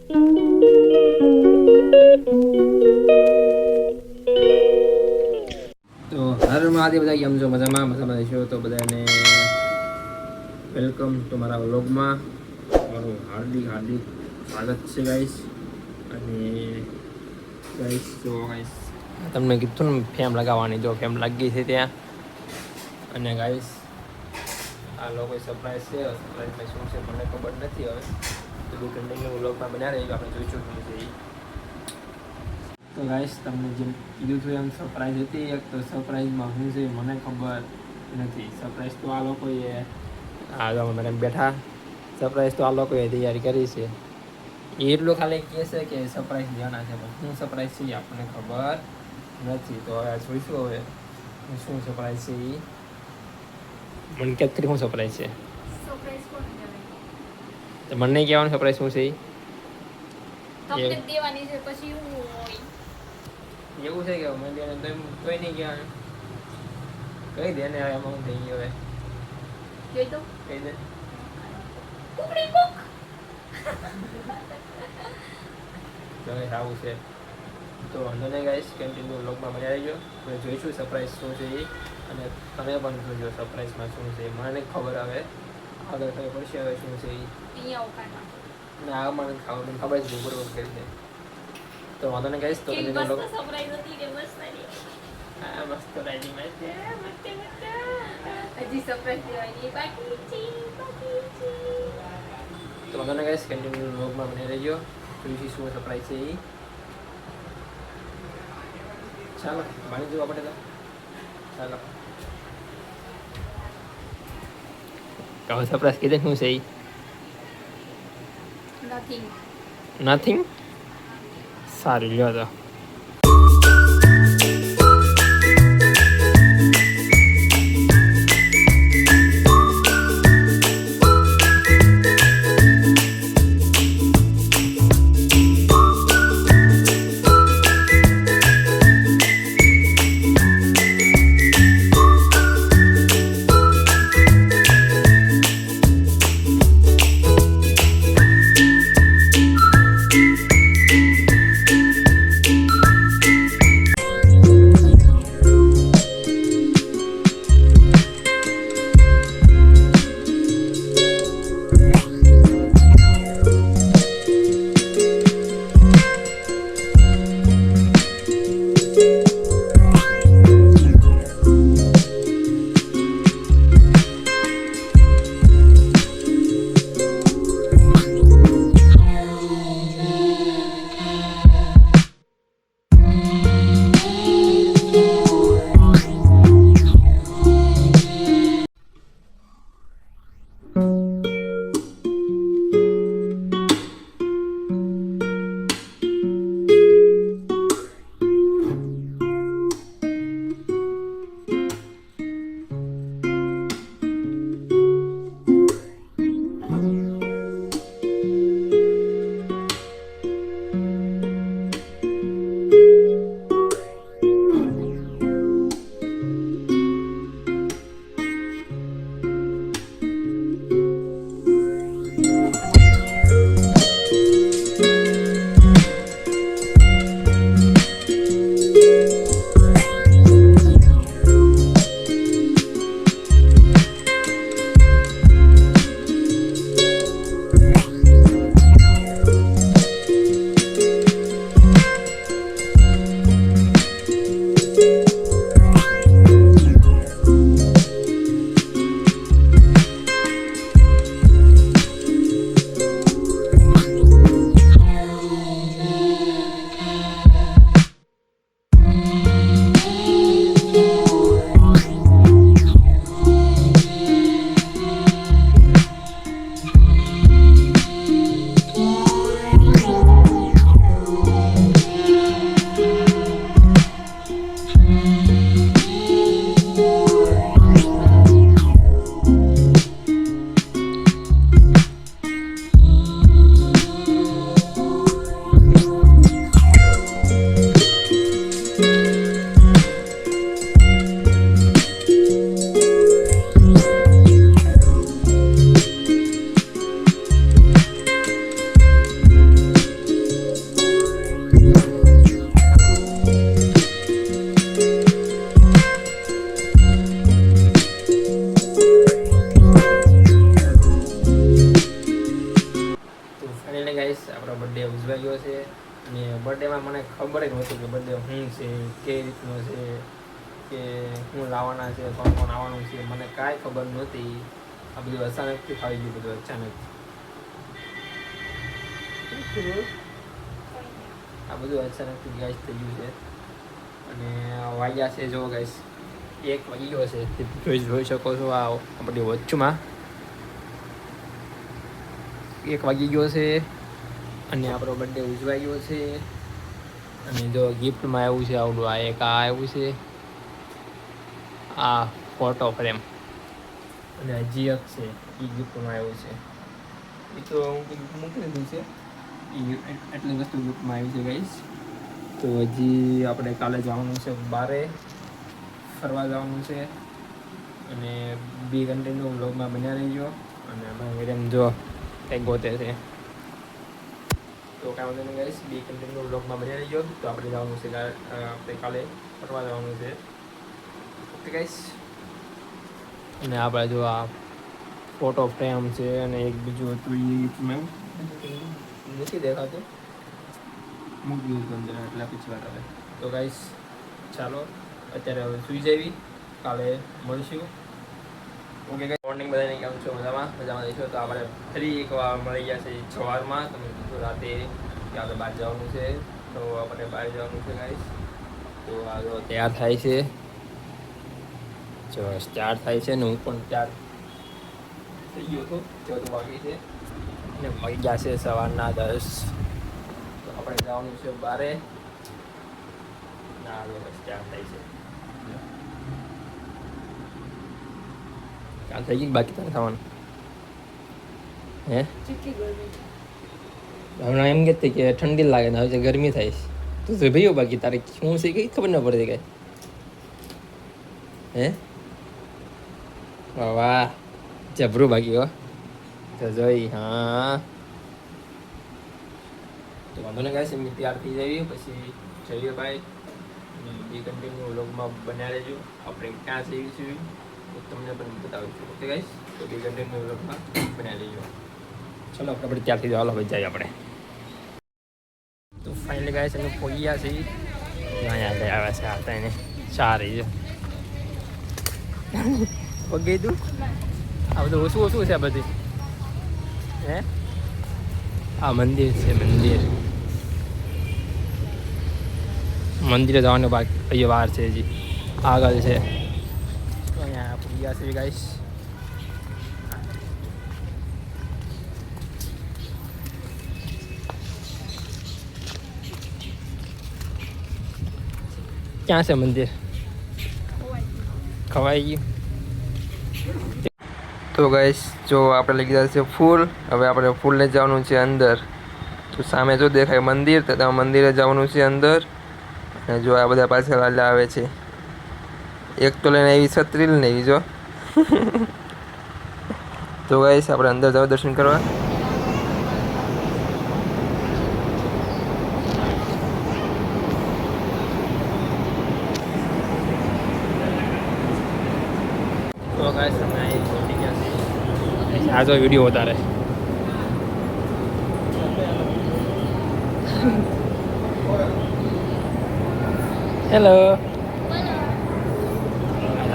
તો હર મહાદેવ, બધા કેમ છો? મજામાં છો? તો બધાને વેલકમ તો મારા વ્લોગમાં મારું હાર્દિક સ્વાગત છે ગાઈસ. અને ગાઈસ તો ગાઈસ તમને કીધું ને ફેમ લગાવવાની, જો ફેમ લાગી છે ત્યાં. અને ગાઈસ આ લોકો સરપ્રાઈઝ છે, સરપ્રાઈઝમાં શું છે મને ખબર નથી. હવે તો કન્ટિન્યુ વ્લોગમાં બન્યા રહીશું, આપણે જોઈશું શું છે. તો ગાઈસ તમને જેમ કીધું હતું એમ સરપ્રાઈઝ હતી એક, તો સરપ્રાઈઝમાં શું છે મને ખબર નથી. સરપ્રાઈઝ તો આ લોકોએ મેડમ બેઠા, સરપ્રાઈઝ તો આ લોકોએ તૈયારી કરી છે. એટલું ખાલી કહે છે કે સરપ્રાઈઝ દેવાના છે, પણ શું સરપ્રાઈઝ છે આપણને ખબર નથી. તો હવે જોઈશું હવે શું સરપ્રાઈઝ છે એ. મને ક્યાંક કરી શું સરપ્રાઈઝ છે તો મને નહીં કહેવાનું સરપ્રાઈઝ શું છે એ. દેવાની છે પછી હું હોય એવું છે કે મને તોય નહીં કહેવાનું. કહી દે ને એમાં હું થઈ ગયો. હવે જોઈ તો કહી દે. કુકડી કુક તો આવું છે. તો વાંધો નહીં ગાઈસ, કન્ટિન્યુ વ્લોગમાં બન્યા રહેજો. તો જોઈશું સરપ્રાઈઝ શું છે એ, અને તમે પણ જોજો સરપ્રાઈઝમાં શું છે. મને નહીં ખબર, હવે આગળ ખબર પડશે હવે શું છે એ. અહીંયા ઉકાળવા ના આ મને ખબર છે બરોબર કરી છે. તો વાંધો નહીં ગાઈસ, તો કન્ટિન્યુ વ્લોગ. સરપ્રાઈઝ હતી કે મસ્ત હા મસ્ત રાજી મેં છે. હજી સરપ્રાઈઝ દેવાની બાકી છે. તો વાંધો નહીં ગાઈસ, કન્ટિન્યુ વ્લોગમાં બન્યા રહેજો. જોઈશું શું સરપ્રાઈઝ છે એ. ચાલો માની જવું આપણે તો. ચાલો કહો સરપ્રાઈઝ કીધે શું છે એ. નથિંગ. સારું લ્યો તો. ગાઈસ આપણો બર્થડે ઉજવાઈ ગયો છે અને બર્થડેમાં મને ખબર જ નહોતી કે બર્થડે શું છે, કેવી રીતનો છે, કે શું લાવવાના છે, કોણ કોણ આવવાનું છે, મને કાંઈ ખબર નહોતી. આ બધું અચાનકથી આવી ગયું, બધું અચાનક. આ બધું અચાનકથી ગાઈસ થઈ ગયું છે અને વાગ્યા છે જો ગાઈસ 1 વાગી ગયો છે. જોઈ શકો છો આ આપણી વોચમાં 1 વાગી ગયો છે અને આપણો બર્થડે ઉજવાઈ ગયો છે. અને જો ગિફ્ટમાં આવ્યું છે આવડું આ એક આ આવ્યું છે, આ ફોટો ફ્રેમ અને હજી એક છે એ ગિફ્ટમાં આવ્યું છે. એ તો મૂકી દીધું છે, એટલી વસ્તુ ગિફ્ટમાં આવી છે ગાઈસ. તો હજી આપણે કાલે જવાનું છે બારે ફરવા જવાનું છે અને બી કન્ટિન્યુ વ્લોગમાં બન્યા રહીજો. અને અમારે મેડમ જો કંઈક ગોતે છે તો કાંઈ વાંધો નહીં ગાઈસ, બી કન્ટિન્યુ વ્લોગમાં બન્યા રહીજો. તો આપણે જવાનું છે આપણે કાલે ફરવા જવાનું છે. ઓકે ગાઈસ, અને આપણે જો આ ફોટો ફ્રેમ છે અને એક બીજું હતું એ નથી દેખાતું, મૂકી દીધું અંદર એટલે પછી વાત આવે. તો ગાઈસ ચાલો અત્યારે હવે સુઈ જવી, કાલે મળીશું. ઓકે ગાઈસ, મોર્નિંગ બધાને કેમ છો? મજામાં રહીશો. તો આપણે ફરી એકવાર મળી ગયા છે સવારમાં. તમે કીધું રાતે કે આપણે બહાર જવાનું છે, તો આપણે બહાર જવાનું છે ગાઈસ. તો આ જો તૈયાર થાય છે, જો તૈયાર થાય છે ને હું પણ તૈયાર થઈ ગયો હતો. 14 વાગી છે અને વાગી ગયા છે સવારના 10. તો આપણે જવાનું છે બારે. ના બસ તૈયાર થાય છે, કામ થઈ ગયું બાકી તારે થવાનું હે? હમણાં એમ કહેતી કે ઠંડી લાગે ને હવે ગરમી થાય છે. તું તો ભાઈઓ બાકી તારે શું છે કઈ ખબર ન પડતી કઈ હે? વાહ જબરું બાકી હો તો જોઈ. હા તો વાંધો ને ગાઈસ, એમ તૈયાર થઈ જઈએ પછી જઈએ ભાઈ. બી કન્ટિન્યુ વ્લોગમાં બન્યા રહેજો. આપણે ક્યાં જઈએ છીએ તો તમને પણ બતાવીશું. ઓકે ગાઈસ, તો બી કન્ટિન્યુ વ્લોગમાં બન્યા રહેજો. ચલો આપણે ત્યાર થઈ હાલો ભાઈ જઈએ આપણે. તો ફાઇનલી ગાઈસ અમે પહોંચી ગયા છીએ. અહીંયા લઈ આવ્યા છે આવતા એને સારી છે પગે તું. આ બધું ઓછું ઓછું છે આ બધી હે? આ મંદિર છે, મંદિરે જવાનું બાકી વાર છે, હજી આગળ છે. તો અહીંયા પહોંચી ગયા છે ગાઈસ. ક્યાં છે મંદિર? ખવાઈ ગયું. તો ગાઈસ જો આપણે લઈ ગયા છે ફૂલ. હવે આપણે ફૂલ લઈ જવાનું છે અંદર. તો સામે જો દેખાય મંદિર, તો ત્યાં મંદિરે જવાનું છે અંદર. અને જો આ બધા પાછળ આવે છે, એક તો લઈને એવી છત્રી લઈને એવી જો તો ગાઈસ આપણે અંદર જાવ દર્શન કરવા. તો ગાઈસ અમે અહીં પહોંચી ગયા છીએ. આ જો વિડીયો વધારે હેલો.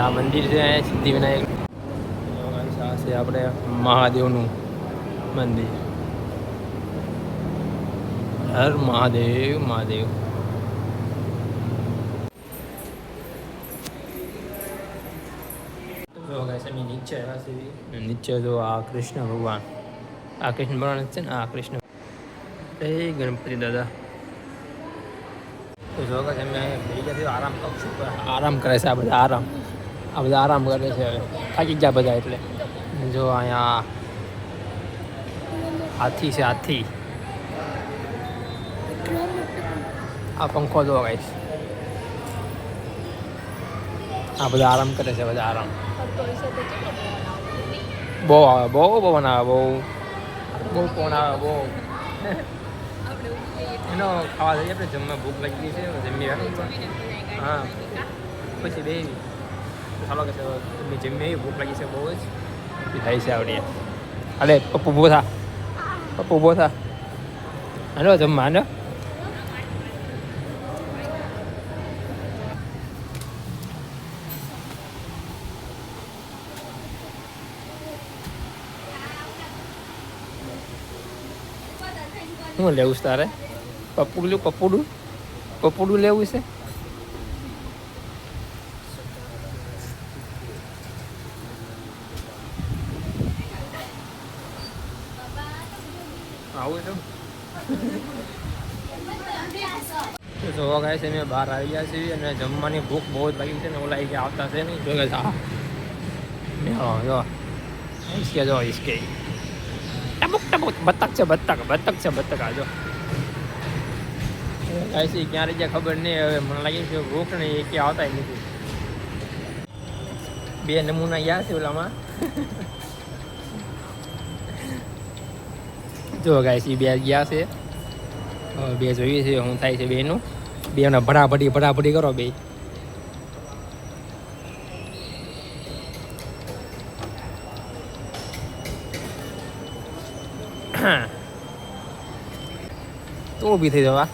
આ મંદિર છે સિદ્ધિવિનાયક. આ છે આપણે મહાદેવનું મંદિર. હર મહાદેવ મહાદેવ. જો ગાઈસ અમે નીચે આવ્યા છીએ. નીચે જો આ કૃષ્ણ ભગવાન, આ કૃષ્ણ ભગવાન છે ને, આ કૃષ્ણ એ ગણપતિ દાદા. તો જો ગાઈસ અમે બેસી આરામ કક્ષ ઉપર આરામ કરે છે. આ બધા આરામ કરે છે. હવે થાકી ગયા બધા એટલે. જો અહીંયા હાથી છે, હાથી. આ પંખો જો ગાઈસ. આ બધા આરામ કરે છે, બધા આરામ. બહુ આવે, બહુ પવન આવે, બહુ પવન આવે, બહુ. એનો ખાવા જઈએ આપણે, જમવા ભૂખ લાગી છે, જમી. હા પછી બે ચાલો કે જમી ભૂખ લાગી છે બહુ જ થાય છે આવડી. અરે પપ્પુ ઊભો થા, પપ્પુ ઊભો થા. હાલો જમવા હાલો. શું લેવું છે તારે? પપુડું લેવું છે. આવું છે. તો જોવા ગયા છે મેં બહાર આવી ગયા છીએ અને જમવાની ભૂખ બહુ જ લાગી છે ને ઓલા કે આવતા છે નહીં જોઈ ગયા જો ઈસકે જો ઈસકે ટપુક ટપુક બતક છે બતક આ જો ગાય છે ક્યાં રહી ગયા ખબર નહીં હવે મને લાગી છે ભૂખ નહીં એ કે આવતા નથી. બે નમૂના ગયા છે ઓલામાં જો ગાય છે બે ગયા છે બે જોઈએ છે શું થાય છે બેનું બેને ભડાભડી કરો બે. તો ઊભી થઈ જવા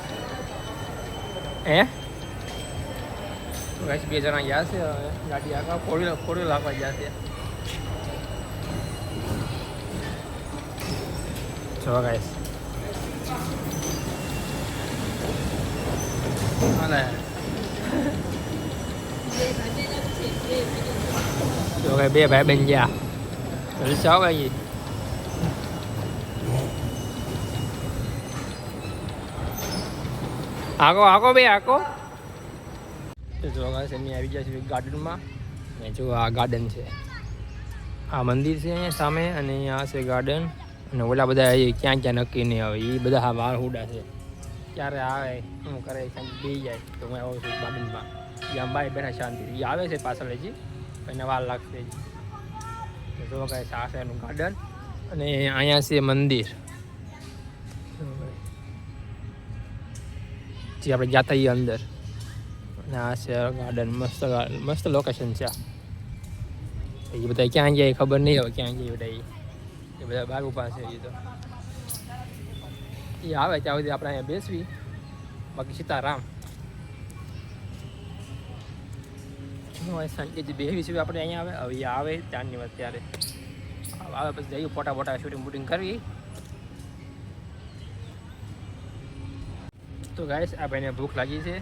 ગાઈસ બે જણા ગયા છે ગાડી આગળ ફોડી લાવવા ગયા છે. જો ગાઈસ જો ભાઈ બે ભાઈ બન ગયા જલસા ભાઈ. આકો બે આકો. જો ગાઈસ અમે આવી ગયા છીએ ગાર્ડનમાં ને જો આ ગાર્ડન છે આ મંદિર છે અહીંયા સામે અને અહીંયા છે ગાર્ડન અને ઓલા બધા ક્યાં નક્કી નહીં આવે એ બધા હા વાળ હુડા છે ક્યારે આવે શું કરે બે જાય તો હું આવું છું ગાર્ડનમાં આમ બાય બેઠા શાંતિ એ આવે છે પાછળ હજી એને વાર લાગશે જો ગાઈસ આ છે એનું ગાર્ડન અને અહીંયા છે મંદિર જે આપણે જાતા એ અંદર અને આ છે ગાર્ડન મસ્ત લોકેશન છે. એ બધા ક્યાં જાય ખબર નહીં હવે ક્યાં જાય બધા એ બધા બાર ઉભા છે. એ તો એ આવે ત્યાં સુધી આપણે અહીંયા બેસવી બાકી સીતારામ શાંતિથી બેસવી છે આપણે અહીંયા આવે હવે આવે ત્યારની વાત ત્યારે આવે પછી જઈએ ફોટા શૂટિંગ કરવી. તો ગાઈસ આ ભાઈને ભૂખ લાગી છે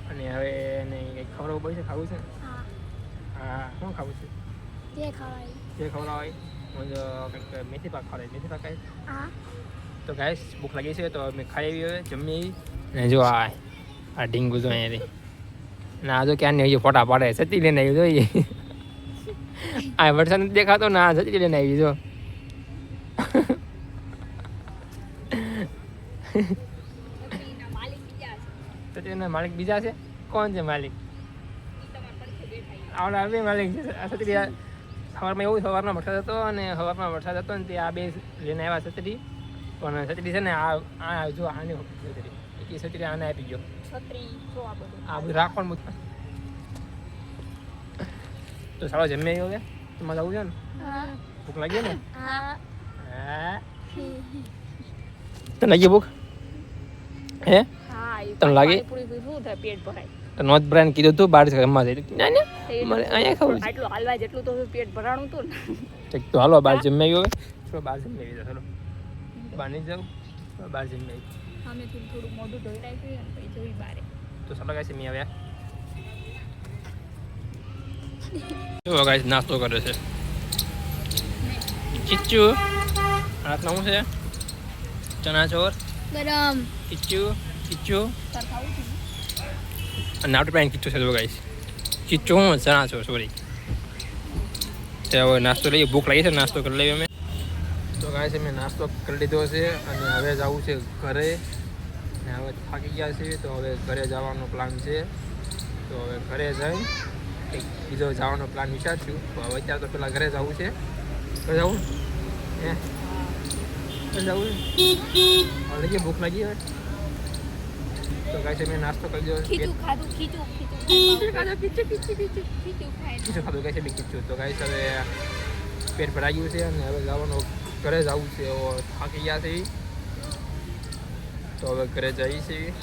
અને હવે એને કંઈક ખવડાવવું પડશે ખાવું છે. હા શું ખાવું છે જે ખવડાવાય હું જો કંઈક મેથી પાક ખવડાય મેથી પાક ખાય. તો ગાઈસ ભૂખ લાગી છે તો અમે ખાઈ આવી હવે જમી ને જો આ ઢીંગું જો અહીંયાથી ના જો ક્યાં નહીં ફોટા પાડે સતી લઈને આવી જોઈએ આ વરસાદ નથી દેખાતો ના સતી લઈને આવી જો સતીના માલિક બીજા છે. કોણ છે માલિક? આવડા બે માલિક છે. સતરી સવારમાં એવું સવારમાં વરસાદ હતો અને સવારમાં વરસાદ હતો ને તે આ બે લઈને આવ્યા છત્રી પણ છત્રી છે ને આ જો આને છત્રી એ છત્રી આને આપી ગયો આ બધું રાખવાનું તો સારો જમે આવ્યો હવે તમારે જવું છે ને ભૂખ લાગી ને તને લાગી ભૂખ હે તને લાગી તો નોટ બ્રાન્ડ કીધું તું બાર જમવા જઈ અહીંયા ખાવું આટલું હાલવા જેટલું તો પેટ ભરાણું હતું ને તો હાલો બાર જમી આવ્યો હવે બાર જમી આવી ચાલો બહાર નહીં જાઉં બહાર જમી આવી અમે થોડું મોઢું ધોઈ નાખ્યું અને પછી જોઈ બારે તો ચાલો ગાઈસ મેં આવ્યા જો ગાઈસ નાસ્તો કરે છે ચીચુ હાથમાં શું છે ચણા ચોર ગરમ ચીચુ અને નાટુ પેન કીચું છે જો ગાઈસ ચીચુ હું ચણા ચોર સોરી તો હવે નાસ્તો લઈએ ભૂખ લાગી છે નાસ્તો કરી લઈએ અમે તો ગાઈસ અમે નાસ્તો કરી લીધો છે અને હવે જવું છે ઘરે અને હવે થાકી ગયા છે તો હવે ઘરે જવાનો પ્લાન છે તો હવે ઘરે જઈ એક બીજો જવાનો પ્લાન વિચારશું તો હવે અત્યારે તો પેલા ઘરે જવું છે ઘરે જવું હે જવું હવે ભૂખ લાગી હવે તો ગાઈસ અમે નાસ્તો કરી દીધો ખીચું ખાધું ગાઈસ બી કીધું તો ગાઈસ હવે પેટ ભરાઈ ગયું છે અને હવે જવાનું ઘરે જવું છે થાકી ગયા છે તો હવે ઘરે જઈએ છીએ.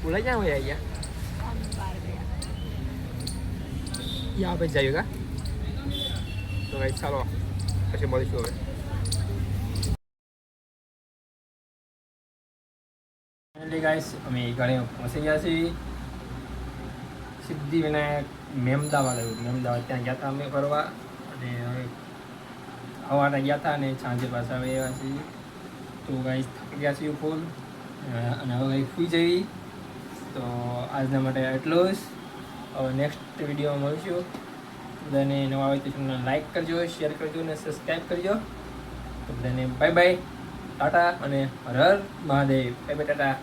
બોલાઈ ક્યાં હોય ગયા આમ બહાર ગયા. યા આપણે જઈએ કા તો ગાઈસ ચાલો પછી મળીશું હવે. ફાઇનલી ગાઈસ અમે ઘરે પહોંચી ગયા છીએ. સિદ્ધિવિનાયક મેમદાવાદ આવ્યું. મેમદાવાદ ત્યાં ગયા હતા અમે ફરવા અને હવે સવારે ગયા હતા અને સાંજે પાછા આવી આવ્યા છીએ. તો ગાઈસ થાકી ગયા છીએ ફૂલ અને હવે કંઈક સુઈ જવી. તો આજના માટે એટલું જ. હવે નેક્સ્ટ વિડીયોમાં મળીશું. બધાને નવા આવે તો ચેનલને લાઈક કરજો, શેર કરજો અને સબસ્ક્રાઈબ કરજો. તો બધાને બાય બાય, ટાટા અને હર હર મહાદેવ. Bye bye, Tata.